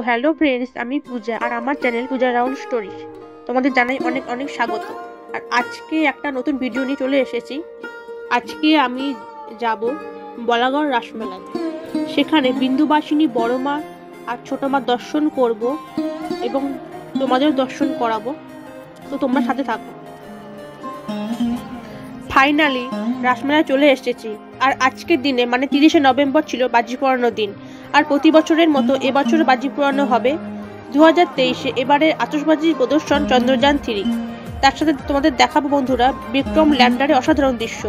Hello friends, আমি পূজা আর আমার channel পূজা round stories তোমাদের জানাই অনেক অনেক স্বাগত। আর আজকে একটা নতুন ভিডিও নিয়ে চলে এসেছি। আজকে আমি যাব বলাগড় রাসমেলাতে। সেখানে বিন্দুবাসিনী বড় মা আর ছোট মা দর্শন করব এবং তোমাদের দর্শন করাবো, তো তোমরা সাথে থাকো। ফাইনালি রাসমেলায় চলে এসেছি। আর আজকের দিনে মানে 30শে নভেম্বর ছিল বাজি পোড়ানোর দিন। আর প্রতি বছরের মতো এবছর বাজি পোড়ানো হবে 2023-এ। এবারে আতশবাজির প্রদর্শন চন্দ্রযান 3। তার সাথে তোমাদের দেখাবো বন্ধুরা বিক্রম ল্যান্ডারের অসাধারণ দৃশ্য।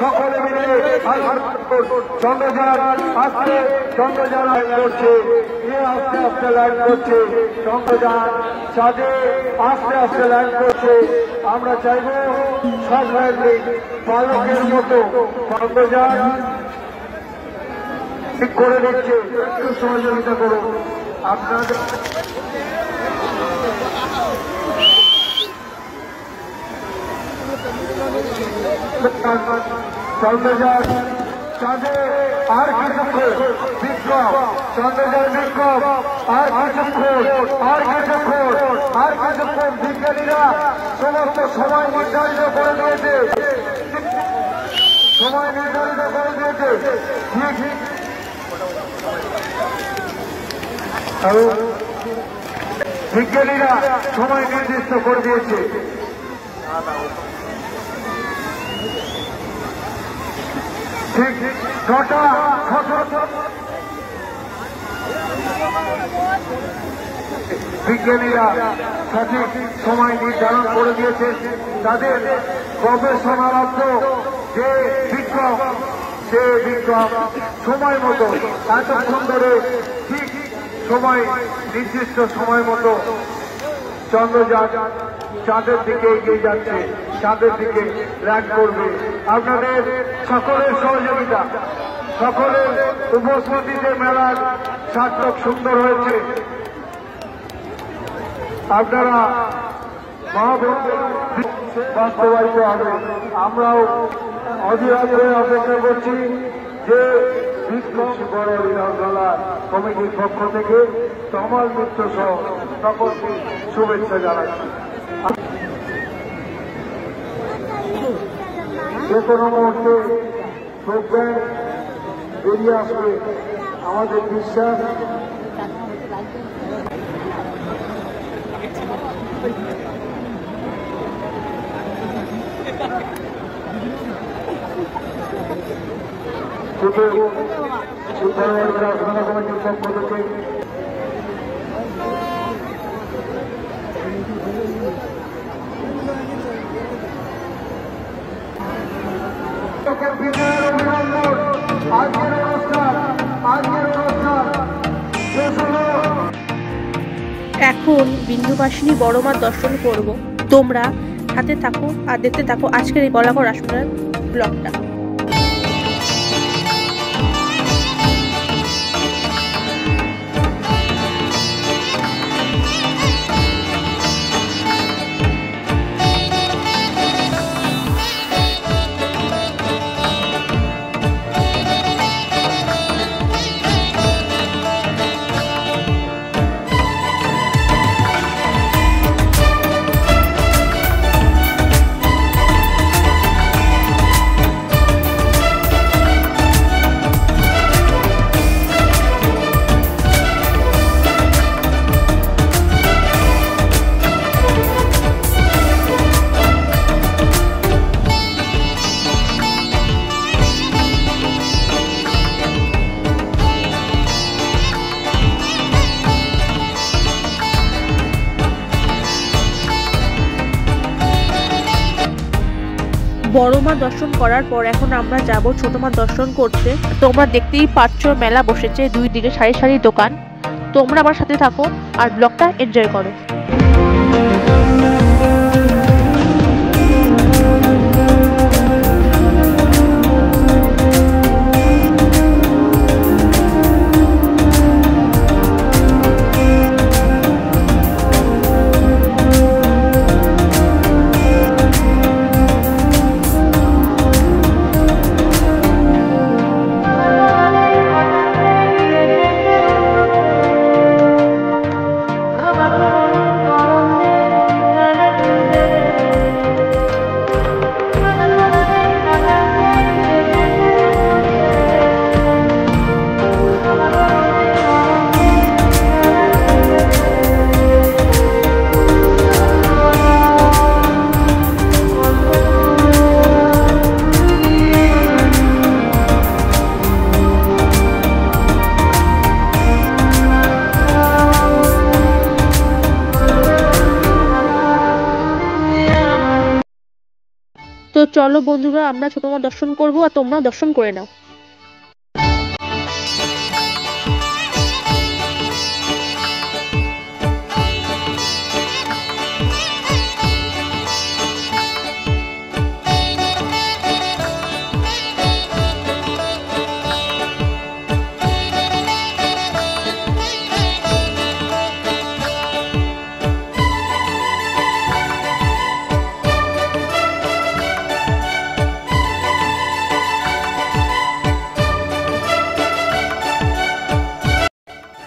সকলে মিলে চন্দ্রযান আস্তে চন্দ্রযান লাইন করছে, আস্তে আস্তে লাইন করছে, চন্দ্রযান চাঁদে আস্তে আস্তে লাইন করছে। আমরা চাইব সব লাইনে পালকের মতো চন্দ্রযান ঠিক করে দিচ্ছে। একটু সহযোগিতা করুন আপনাদের। চন্দ্রযান চাঁদে আর কিছুক্ষণ বিক্রম, চন্দ্রযান বিক্রম আর কিছুক্ষণ বিজ্ঞানীরা সমস্ত সময় নির্ধারিত করে দিয়েছে, বিজ্ঞানীরা সময় নির্দিষ্ট করে দিয়েছে। ঠিক 9টা 17 বিজ্ঞানীরা সঠিক সময় নির্ধারণ করে দিয়েছে। তাদের গবেষণারত যে বিক্রম, সে বিক্রম সময় মতো এতক্ষণ ধরে ঠিক সময় নির্দিষ্ট সময় মতো চন্দ্রযান চাঁদের দিকে এগিয়ে যাচ্ছে, চাঁদের দিকে ল্যান্ড করবে। আপনাদের সকলের সহযোগিতা, সকলের উপস্থিতিতে মেলার সার্থক সুন্দর হয়েছে। আপনারা বাস্তবায়িত হবে। আমরাও অধীর অপেক্ষা করছি যে বিক্রম বড় বিধানসভা কমিটির পক্ষ থেকে তমাল মিত্র সহ সকলকে শুভেচ্ছা জানাচ্ছি। যে কোনো মুহূর্তে প্রোগ্রাম বেরিয়ে আসবে আমাদের বিশ্বাস। কমিটির পক্ষ থেকে এখন বিন্দুবাসিনী বড় মার দর্শন করব। তোমরা হাতে থাকো আর দেখতে থাকো আজকের এই বলাগড় রাসমেলার ব্লগটা। বড় মা দর্শন করার পর এখন আমরা যাব ছোট মা দর্শন করতে। তোমরা দেখতেই পাচ্ছ মেলা বসেছে, দুই দিকে সারি সারি দোকান। তোমরা আমার সাথে থাকো আর ব্লগটা এনজয় করো। তো চলো বন্ধুরা, আমরা ছোট মা দর্শন করবো আর তোমরা দর্শন করে নাও।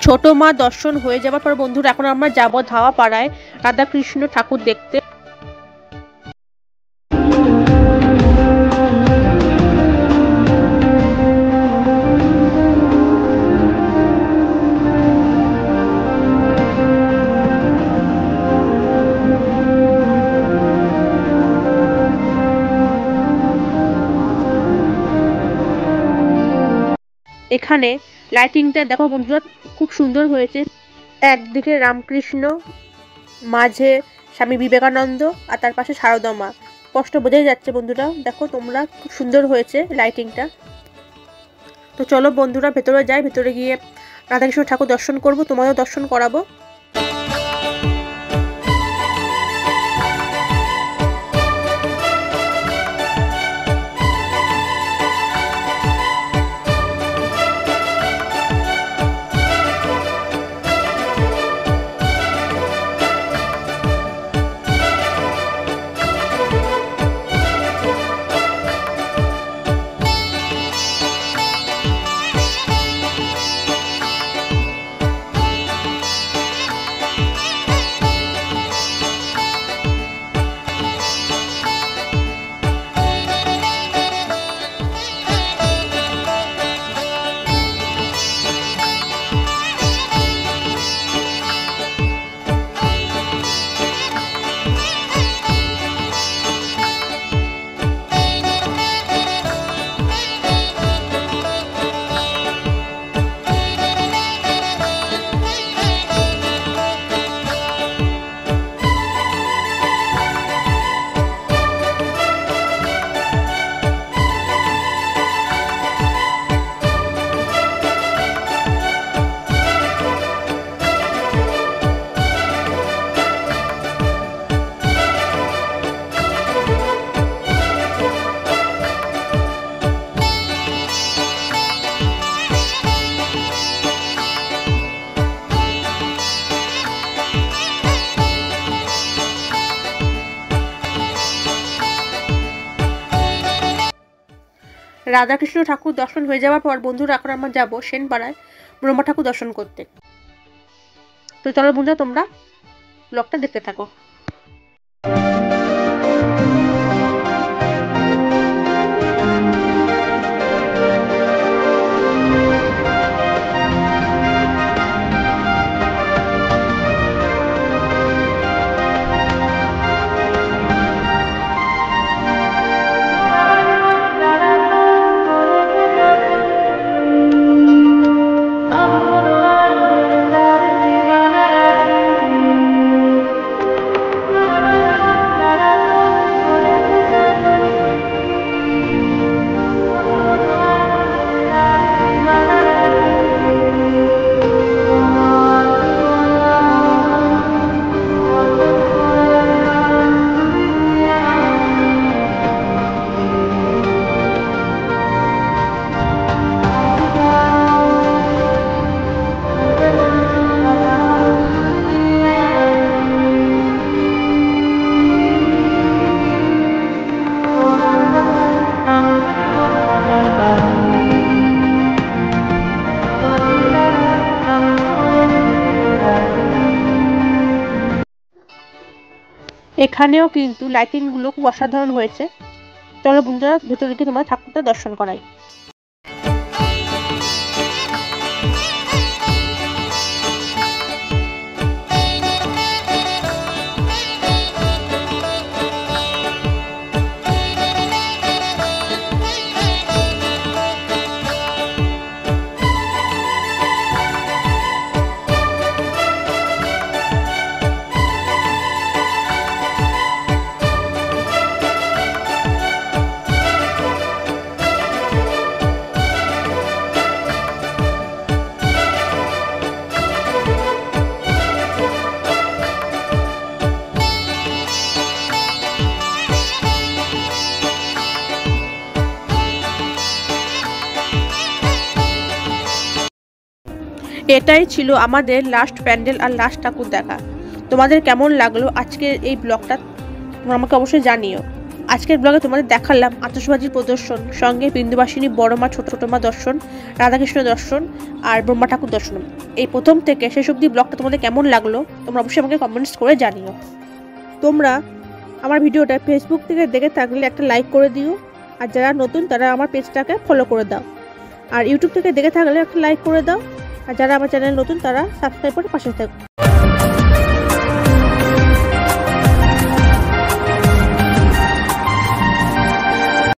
ছোট মা দর্শন হয়ে যাবার পর বন্ধুরা এখন আমরা যাবো ধাওয়া পাড়ায় রাধা কৃষ্ণ ঠাকুর দেখতে। এখানে লাইটিংটা দেখো বন্ধুরা, খুব সুন্দর হয়েছে। একদিকে রামকৃষ্ণ, মাঝে স্বামী বিবেকানন্দ আর তার পাশে শারদা মা, স্পষ্ট বোঝাই যাচ্ছে বন্ধুরা। দেখো তোমরা, খুব সুন্দর হয়েছে লাইটিংটা। তো চলো বন্ধুরা ভেতরে যাই, ভেতরে গিয়ে রাধাকৃষ্ণ ঠাকুর দর্শন করব, তোমাদেরও দর্শন করাবো। রাধাকৃষ্ণ ঠাকুর দর্শন হয়ে যাওয়ার পর বন্ধুরা এখন আমরা যাবো সেনপাড়ায় ব্রহ্মা ঠাকুর দর্শন করতে। তো চলো বন্ধুরা, তোমরা ব্লগটা দেখতে থাকো। এখানেও কিন্তু লাইটিংগুলো খুব অসাধারণ হয়েছে। চলো বন্ধুরা, ভেতরে গিয়ে তোমরা ঠাকুরটা দর্শন করাই। এটাই ছিল আমাদের লাস্ট প্যান্ডেল আর লাস্ট ঠাকুর দেখা। তোমাদের কেমন লাগলো আজকের এই ব্লগটা তোমরা আমাকে অবশ্যই জানিও। আজকের ব্লগে তোমাদের দেখালাম আতশবাজির প্রদর্শন, সঙ্গে বিন্দুবাসিনী, বড় মা, ছোট মা দর্শন, রাধাকৃষ্ণ দর্শন আর ব্রহ্মা ঠাকুর দর্শন। এই প্রথম থেকে শেষ অবধি ব্লগটা তোমাদের কেমন লাগলো তোমরা অবশ্যই আমাকে কমেন্টস করে জানিও। তোমরা আমার ভিডিওটা ফেসবুক থেকে দেখে থাকলে একটা লাইক করে দিও, আর যারা নতুন তারা আমার পেজটাকে ফলো করে দাও। আর ইউটিউব থেকে দেখে থাকলে একটা লাইক করে দাও, আর যারা আমার চ্যানেল নতুন তারা সাবস্ক্রাইব করে পাশে থাকো।